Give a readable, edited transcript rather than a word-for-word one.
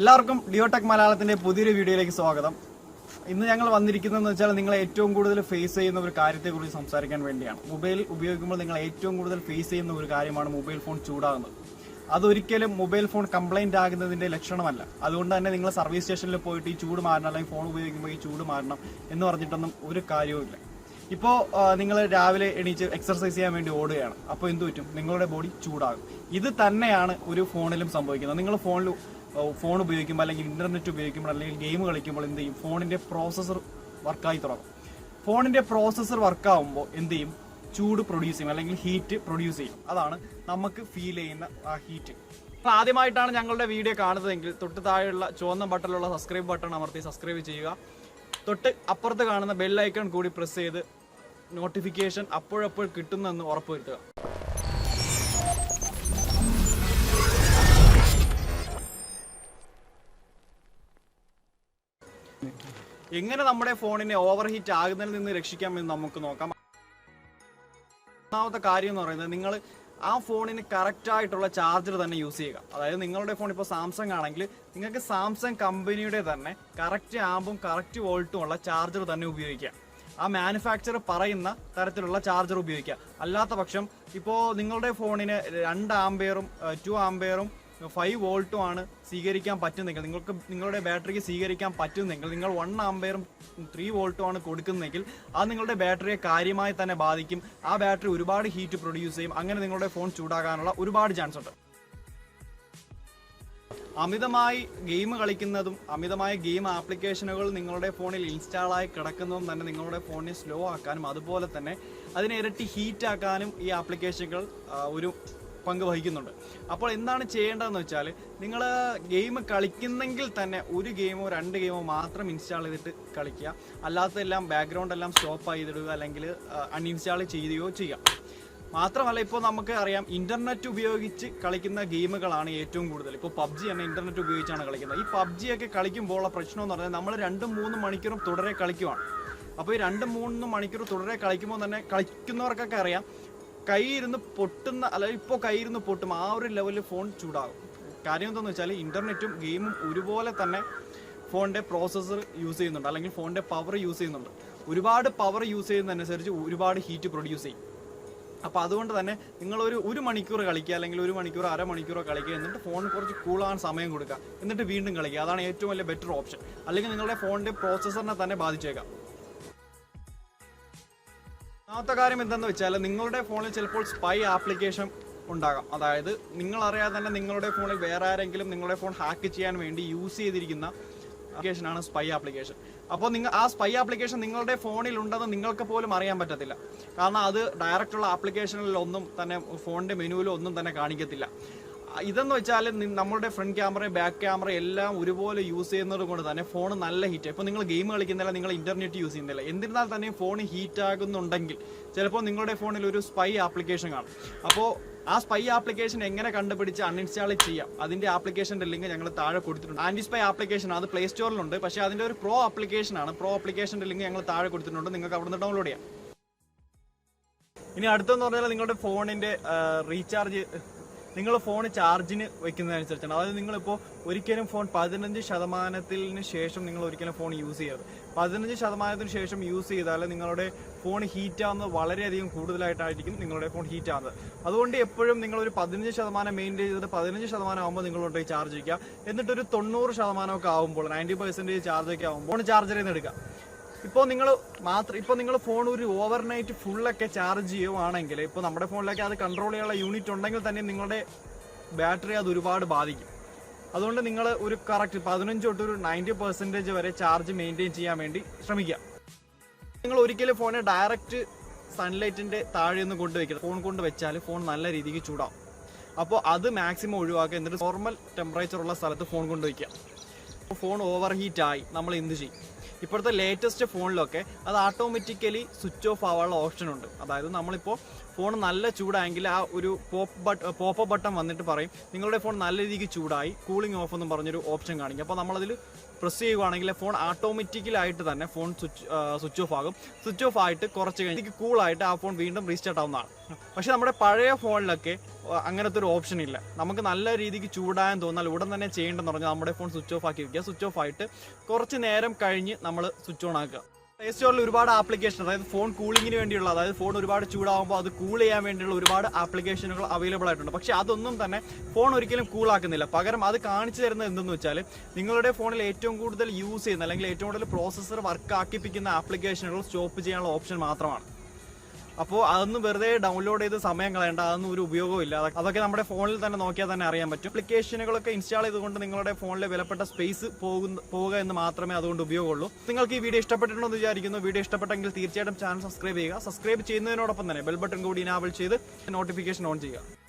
എല്ലാവർക്കും ഡിയോടെക് മലയാളത്തിന്റെ പുതിയൊരു വീഡിയോയിലേക്ക് സ്വാഗതം. ഇന്ന് ഞങ്ങൾ വന്നിരിക്കുന്നതെന്ന് വെച്ചാൽ നിങ്ങൾ ഏറ്റവും കൂടുതൽ ഫേസ് ചെയ്യുന്ന ഒരു കാര്യത്തെക്കുറിച്ച് സംസാരിക്കാൻ വേണ്ടിയാണ്. മൊബൈൽ ഉപയോഗിക്കുമ്പോൾ നിങ്ങൾ ഏറ്റവും കൂടുതൽ ഫേസ് ചെയ്യുന്ന ഒരു കാര്യമാണ് മൊബൈൽ ഫോൺ ചൂടാകുന്നത്. അതൊരിക്കലും മൊബൈൽ ഫോൺ കംപ്ലൈന്റ് ആകുന്നതിന്റെ ലക്ഷണമല്ല. അതുകൊണ്ട് തന്നെ നിങ്ങൾ സർവീസ് സ്റ്റേഷനിൽ പോയിട്ട് ഈ ചൂട് മാറണം, അല്ലെങ്കിൽ ഫോൺ ഉപയോഗിക്കുമ്പോൾ ഈ ചൂട് മാറണം എന്ന് പറഞ്ഞിട്ടൊന്നും ഒരു കാര്യവുമില്ല. ഇപ്പോൾ നിങ്ങൾ രാവിലെ എണീച്ച് എക്സർസൈസ് ചെയ്യാൻ വേണ്ടി ഓടുകയാണ്. അപ്പോൾ എന്ത് പറ്റും? നിങ്ങളുടെ ബോഡി ചൂടാകും. ഇത് തന്നെയാണ് ഒരു ഫോണിലും സംഭവിക്കുന്നത്. നിങ്ങൾ ഫോൺ ഉപയോഗിക്കുമ്പോൾ അല്ലെങ്കിൽ ഇന്റർനെറ്റ് ഉപയോഗിക്കുമ്പോൾ അല്ലെങ്കിൽ ഗെയിം കളിക്കുമ്പോൾ എന്ത് ചെയ്യും? ഫോണിന്റെ പ്രോസസ്സർ വർക്കായി തുടങ്ങും. ഫോണിന്റെ പ്രോസസ്സർ വർക്കാവുമ്പോൾ എന്ത് ചെയ്യും? ചൂട് പ്രൊഡ്യൂസ് ചെയ്യും, അല്ലെങ്കിൽ ഹീറ്റ് പ്രൊഡ്യൂസ് ചെയ്യും. അതാണ് നമുക്ക് ഫീൽ ചെയ്യുന്ന ആ ഹീറ്റ്. അപ്പോൾ ആദ്യമായിട്ടാണ് ഞങ്ങളുടെ വീഡിയോ കാണുന്നതെങ്കിൽ തൊട്ട് താഴെയുള്ള ചുവന്ന ബട്ടണിലുള്ള സബ്സ്ക്രൈബ് ബട്ടൺ അമർത്തി സബ്സ്ക്രൈബ് ചെയ്യുക. തൊട്ട് അപ്പുറത്ത് കാണുന്ന ബെൽ ഐക്കൺ കൂടി പ്രസ് ചെയ്ത് നോട്ടിഫിക്കേഷൻ അപ്പോഴപ്പോൾ കിട്ടുന്നെന്ന് ഉറപ്പുവരുത്തുക. എങ്ങനെ നമ്മുടെ ഫോണിനെ ഓവർ ഹീറ്റ് ആകുന്നതിൽ നിന്ന് രക്ഷിക്കാമെന്ന് നമുക്ക് നോക്കാം. ഒന്നാമത്തെ കാര്യം എന്ന് പറയുന്നത്, നിങ്ങൾ ആ ഫോണിന് കറക്റ്റ് ആയിട്ടുള്ള ചാർജർ തന്നെ യൂസ് ചെയ്യുക. അതായത് നിങ്ങളുടെ ഫോൺ ഇപ്പോൾ സാംസങ് ആണെങ്കിൽ നിങ്ങൾക്ക് സാംസങ് കമ്പനിയുടെ തന്നെ കറക്റ്റ് ആമ്പും കറക്റ്റ് വോൾട്ടും ഉള്ള ചാർജർ തന്നെ ഉപയോഗിക്കുക. ആ മാനുഫാക്ചറർ പറയുന്ന തരത്തിലുള്ള ചാർജർ ഉപയോഗിക്കുക. അല്ലാത്ത പക്ഷം ഇപ്പോൾ നിങ്ങളുടെ ഫോണിന് 2 ആംപിയറും 2 ആംപിയറും 5 വോൾട്ടും ആണ് സ്വീകരിക്കാൻ പറ്റുന്നെങ്കിൽ, നിങ്ങളുടെ ബാറ്ററിക്ക് സ്വീകരിക്കാൻ പറ്റുന്നെങ്കിൽ, നിങ്ങൾ 1 ആംപിയറും 3 വോൾട്ടും ആണ് കൊടുക്കുന്നെങ്കിൽ അത് നിങ്ങളുടെ ബാറ്ററിയെ കാര്യമായി തന്നെ ബാധിക്കും. ആ ബാറ്ററി ഒരുപാട് ഹീറ്റ് പ്രൊഡ്യൂസ് ചെയ്യും. അങ്ങനെ നിങ്ങളുടെ ഫോൺ ചൂടാകാനുള്ള ഒരുപാട് ചാൻസ് ഉണ്ട്. അമിതമായി ഗെയിം കളിക്കുന്നതും അമിതമായ ഗെയിം ആപ്ലിക്കേഷനുകൾ നിങ്ങളുടെ ഫോണിൽ ഇൻസ്റ്റാളായി കിടക്കുന്നതും തന്നെ നിങ്ങളുടെ ഫോണിനെ സ്ലോ ആക്കാനും അതുപോലെ തന്നെ അതിനെ ഇരട്ടി ഹീറ്റ് ആക്കാനും ഈ ആപ്ലിക്കേഷനുകൾ ഒരു പങ്ക് വഹിക്കുന്നുണ്ട്. അപ്പോൾ എന്താണ് ചെയ്യേണ്ടതെന്ന് വെച്ചാൽ, നിങ്ങൾ ഗെയിം കളിക്കുന്നെങ്കിൽ തന്നെ 1 ഗെയിമോ 2 ഗെയിമോ മാത്രം ഇൻസ്റ്റാൾ ചെയ്തിട്ട് കളിക്കുക. അല്ലാത്തതെല്ലാം ബാക്ക്ഗ്രൗണ്ട് എല്ലാം സ്റ്റോപ്പ് ചെയ്തിടുക, അല്ലെങ്കിൽ അൺഇൻസ്റ്റാൾ ചെയ്യുകയോ ചെയ്യാം. മാത്രമല്ല, ഇപ്പോൾ നമുക്ക് അറിയാം, ഇന്റർനെറ്റ് ഉപയോഗിച്ച് കളിക്കുന്ന ഗെയിമുകളാണ് ഏറ്റവും കൂടുതൽ. ഇപ്പോൾ പബ്ജി തന്നെ ഇന്റർനെറ്റ് ഉപയോഗിച്ചാണ് കളിക്കുന്നത്. ഈ പബ്ജിയൊക്കെ കളിക്കുമ്പോൾ പ്രശ്നം എന്ന് പറഞ്ഞാൽ നമ്മൾ 2-3 മണിക്കൂറും തുടരെ കളിക്കുവാണ്. അപ്പോൾ ഈ 2-3 മണിക്കൂർ തുടരെ കളിക്കുമ്പോൾ തന്നെ കളിക്കുന്നവർക്കൊക്കെ അറിയാം, കൈയിരുന്ന് പൊട്ടുന്ന, അല്ലെങ്കിൽ ഇപ്പോൾ കൈയിരുന്ന് പൊട്ടും ആ ഒരു ലെവലിൽ ഫോൺ ചൂടാകും. കാര്യം എന്താണെന്ന് വെച്ചാൽ, ഇന്റർനെറ്റും ഗെയിമും ഒരുപോലെ തന്നെ ഫോണിന്റെ പ്രോസസ്സർ യൂസ് ചെയ്യുന്നുണ്ട്, അല്ലെങ്കിൽ ഫോണിന്റെ പവർ യൂസ് ചെയ്യുന്നുണ്ട്. ഒരുപാട് പവർ യൂസ് ചെയ്യുന്നതനുസരിച്ച് ഒരുപാട് ഹീറ്റ് പ്രൊഡ്യൂസ് ചെയ്യും. അപ്പോൾ അതുകൊണ്ട് തന്നെ നിങ്ങളൊരു 1 മണിക്കൂർ കളിക്കുക, അല്ലെങ്കിൽ 1 മണിക്കൂർ അരമണിക്കൂറോ കളിക്കുക, എന്നിട്ട് ഫോൺ കുറച്ച് കൂളാൻ സമയം കൊടുക്കുക, എന്നിട്ട് വീണ്ടും കളിക്കുക. അതാണ് ഏറ്റവും വലിയ ബെറ്റർ ഓപ്ഷൻ. അല്ലെങ്കിൽ നിങ്ങളുടെ ഫോണിന്റെ പ്രോസസ്സറിനെ തന്നെ ബാധിച്ചേക്കാം. ഒന്നാമത്തെ കാര്യം എന്താണെന്ന് വെച്ചാൽ, നിങ്ങളുടെ ഫോണിൽ ചിലപ്പോൾ സ്പൈ ആപ്ലിക്കേഷൻ ഉണ്ടാകാം. അതായത് നിങ്ങൾ അറിയാതെ തന്നെ നിങ്ങളുടെ ഫോണിൽ വേറെ ആരെങ്കിലും നിങ്ങളുടെ ഫോൺ ഹാക്ക് ചെയ്യാൻ വേണ്ടി യൂസ് ചെയ്തിരിക്കുന്ന ആപ്ലിക്കേഷനാണ് സ്പൈ ആപ്ലിക്കേഷൻ. അപ്പോൾ ആ സ്പൈ ആപ്ലിക്കേഷൻ നിങ്ങളുടെ ഫോണിൽ ഉണ്ടെന്ന് നിങ്ങൾക്ക് പോലും അറിയാൻ പറ്റത്തില്ല. കാരണം അത് ഡയറക്റ്റുള്ള ആപ്ലിക്കേഷനിലൊന്നും തന്നെ ഫോണിന്റെ മെനുവിലോ ഒന്നും തന്നെ കാണിക്കത്തില്ല. ഇതെന്ന് വെച്ചാൽ നമ്മളുടെ ഫ്രണ്ട് ക്യാമറ ബാക്ക് ക്യാമറ എല്ലാം ഒരുപോലെ യൂസ് ചെയ്യുന്നത് കൊണ്ട് തന്നെ ഫോൺ നല്ല ഹീറ്റ്. ഇപ്പോൾ നിങ്ങൾ ഗെയിം കളിക്കുന്നില്ല, നിങ്ങൾ ഇന്റർനെറ്റ് യൂസ് ചെയ്യുന്നില്ല, എന്നിരുന്നാൽ തന്നെ ഫോൺ ഹീറ്റ് ആകുന്നുണ്ടെങ്കിൽ ചിലപ്പോൾ നിങ്ങളുടെ ഫോണിൽ ഒരു സ്പൈ ആപ്ലിക്കേഷൻ കാണും. അപ്പോൾ ആ സ്പൈ ആപ്ലിക്കേഷൻ എങ്ങനെ കണ്ടുപിടിച്ച് അൺഇൻസ്റ്റാൾ ചെയ്യാം, അതിന്റെ ആപ്ലിക്കേഷന്റെ ലിങ്ക് ഞങ്ങൾ താഴെ കൊടുത്തിട്ടുണ്ട്. ആന്റി സ്പൈ ആപ്ലിക്കേഷൻ അത് പ്ലേ സ്റ്റോറിലുണ്ട്, പക്ഷേ അതിന്റെ ഒരു പ്രോ ആപ്ലിക്കേഷനാണ്. പ്രോ ആപ്ലിക്കേഷന്റെ ലിങ്ക് ഞങ്ങൾ താഴെ കൊടുത്തിട്ടുണ്ട്, നിങ്ങൾക്ക് അവിടുന്ന് ഡൗൺലോഡ് ചെയ്യാം. ഇനി അടുത്തെന്ന് പറഞ്ഞാൽ, നിങ്ങളുടെ ഫോണിന്റെ റീചാർജ്, നിങ്ങൾ ഫോൺ ചാർജിന് വെക്കുന്നതനുസരിച്ചാണ്. അതായത് നിങ്ങളിപ്പോൾ ഒരിക്കലും ഫോൺ 15% ശേഷം നിങ്ങൾ ഒരിക്കലും ഫോൺ യൂസ് ചെയ്യരുത്. 15% ശേഷം യൂസ് ചെയ്താൽ നിങ്ങളുടെ ഫോൺ ഹീറ്റ് ആവുന്നത് വളരെയധികം കൂടുതലായിട്ടായിരിക്കും നിങ്ങളുടെ ഫോൺ ഹീറ്റ് ആവുന്നത്. അതുകൊണ്ട് എപ്പോഴും നിങ്ങളൊരു 15% മെയിൻറ്റെയിൻ ചെയ്തിട്ട് 15% ആകുമ്പോൾ നിങ്ങളോട്ട് ചാർജ് വയ്ക്കുക. എന്നിട്ടൊരു 90% ഒക്കെ ആകുമ്പോൾ, 90% ചാർജ് ഒക്കെ ആകുമ്പോൾ ഫോൺ ചാർജറിൽ നിന്ന് എടുക്കുക. ഇപ്പോൾ നിങ്ങൾ ഫോൺ ഒരു ഓവർനൈറ്റ് ഫുള്ളൊക്കെ ചാർജ് ചെയ്യുവാണെങ്കിൽ, ഇപ്പോൾ നമ്മുടെ ഫോണിലൊക്കെ അത് കൺട്രോൾ ചെയ്യാനുള്ള യൂണിറ്റ് ഉണ്ടെങ്കിൽ തന്നെ നിങ്ങളുടെ ബാറ്ററി അത് ഒരുപാട് ബാധിക്കും. അതുകൊണ്ട് നിങ്ങൾ ഒരു കറക്റ്റ് 15 തൊട്ട് ഒരു 90% വരെ ചാർജ് മെയിൻറ്റെയിൻ ചെയ്യാൻ വേണ്ടി ശ്രമിക്കുക. നിങ്ങൾ ഒരിക്കലും ഫോണിനെ ഡയറക്റ്റ് സൺലൈറ്റിന്റെ താഴെയൊന്നും കൊണ്ടുവയ്ക്കുക. ഫോൺ കൊണ്ട് വെച്ചാൽ ഫോൺ നല്ല രീതിക്ക് ചൂടാവും. അപ്പോൾ അത് മാക്സിമം ഒഴിവാക്കുക. എന്നിട്ട് നോർമൽ ടെമ്പറേച്ചർ ഉള്ള സ്ഥലത്ത് ഫോൺ കൊണ്ടുവയ്ക്കുക. ഫോൺ ഓവർ ഹീറ്റ് ആയി നമ്മൾ എന്ത് ചെയ്യും? ഇപ്പോഴത്തെ ലേറ്റസ്റ്റ് ഫോണിലൊക്കെ അത് ഓട്ടോമാറ്റിക്കലി സ്വിച്ച് ഓഫ് ആവാനുള്ള ഓപ്ഷൻ ഉണ്ട്. അതായത് നമ്മളിപ്പോൾ ഫോൺ നല്ല ചൂടായെങ്കിൽ ആ ഒരു പോപ്പ് ബട്ടൺ വന്നിട്ട് പറയും നിങ്ങളുടെ ഫോൺ നല്ല രീതിക്ക് ചൂടായി, കൂളിംഗ് ഓഫ് എന്നും പറഞ്ഞൊരു ഓപ്ഷൻ കാണിക്കും. അപ്പോൾ നമ്മളതിൽ പ്രസ് ചെയ്യുകയാണെങ്കിൽ ഫോൺ ഓട്ടോമാറ്റിക്കലായിട്ട് തന്നെ ഫോൺ സ്വിച്ച് ഓഫ് ആകും. സ്വിച്ച് ഓഫ് ആയിട്ട് കുറച്ച് കഴിഞ്ഞ് കൂളായിട്ട് ആ ഫോൺ വീണ്ടും റീസ്റ്റാർട്ട് ആവുന്നതാണ്. പക്ഷേ നമ്മുടെ പഴയ ഫോണിലൊക്കെ അങ്ങനത്തെ ഒരു ഓപ്ഷൻ ഇല്ല. നമുക്ക് നല്ല രീതിക്ക് ചൂടാൻ തോന്നാൽ ഉടൻ തന്നെ ചെയ്യേണ്ടതെന്ന് പറഞ്ഞാൽ നമ്മുടെ ഫോൺ സ്വിച്ച് ഓഫ് ആക്കി വയ്ക്കുക. സ്വിച്ച് ഓഫ് ആയിട്ട് കുറച്ച് നേരം കഴിഞ്ഞ് നമ്മൾ സ്വിച്ച് ഓൺ ആക്കുക. പ്ലേ സ്റ്റോറിൽ ഒരുപാട് ആപ്ലിക്കേഷൻ, അതായത് ഫോൺ കൂളിങ്ങിന് വേണ്ടിയുള്ള, അതായത് ഫോൺ ഒരുപാട് ചൂടാകുമ്പോൾ അത് കൂൾ ചെയ്യാൻ വേണ്ടിയുള്ള ഒരുപാട് ആപ്ലിക്കേഷനുകൾ അവൈലബിൾ ആയിട്ടുണ്ട്. പക്ഷേ അതൊന്നും തന്നെ ഫോൺ ഒരിക്കലും കൂളാക്കുന്നില്ല. പകരം അത് കാണിച്ചു തരുന്നത് എന്തെന്ന് വെച്ചാൽ നിങ്ങളുടെ ഫോണിൽ ഏറ്റവും കൂടുതൽ യൂസ് ചെയ്യുന്ന അല്ലെങ്കിൽ ഏറ്റവും കൂടുതൽ പ്രോസസ്സർ വർക്ക് ആക്കിപ്പിക്കുന്ന ആപ്ലിക്കേഷനുകൾ സ്റ്റോപ്പ് ചെയ്യാനുള്ള ഓപ്ഷൻ മാത്രമാണ്. അപ്പോൾ അതൊന്നും വെറുതെ ഡൗൺലോഡ് ചെയ്ത് സമയം കളയേണ്ട, അതൊന്നും ഒരു ഉപയോഗമില്ല. അതൊക്കെ നമ്മുടെ ഫോണിൽ തന്നെ നോക്കിയാൽ തന്നെ അറിയാൻ പറ്റും. ആപ്ലിക്കേഷനുകളൊക്കെ ഇൻസ്റ്റാൾ ചെയ്തുകൊണ്ട് നിങ്ങളുടെ ഫോണിലെ വിലപ്പെട്ട സ്പേസ് പോവുക എന്ന് മാത്രമേ അതുകൊണ്ട് ഉപയോഗമുള്ളൂ. നിങ്ങൾക്ക് ഈ വീഡിയോ ഇഷ്ടപ്പെട്ടിട്ടുണ്ടോ എന്ന് വിചാരിക്കുന്നു. വീഡിയോ ഇഷ്ടപ്പെട്ടെങ്കിൽ തീർച്ചയായിട്ടും ചാനൽ സബ്സ്ക്രൈബ് ചെയ്യുക. സബ്സ്ക്രൈബ് ചെയ്യുന്നതിനോടൊപ്പം തന്നെ ബെൽ ബട്ടൺ കൂടി ഇനാബിൾ ചെയ്ത് നോട്ടിഫിക്കേഷൻ ഓൺ ചെയ്യുക.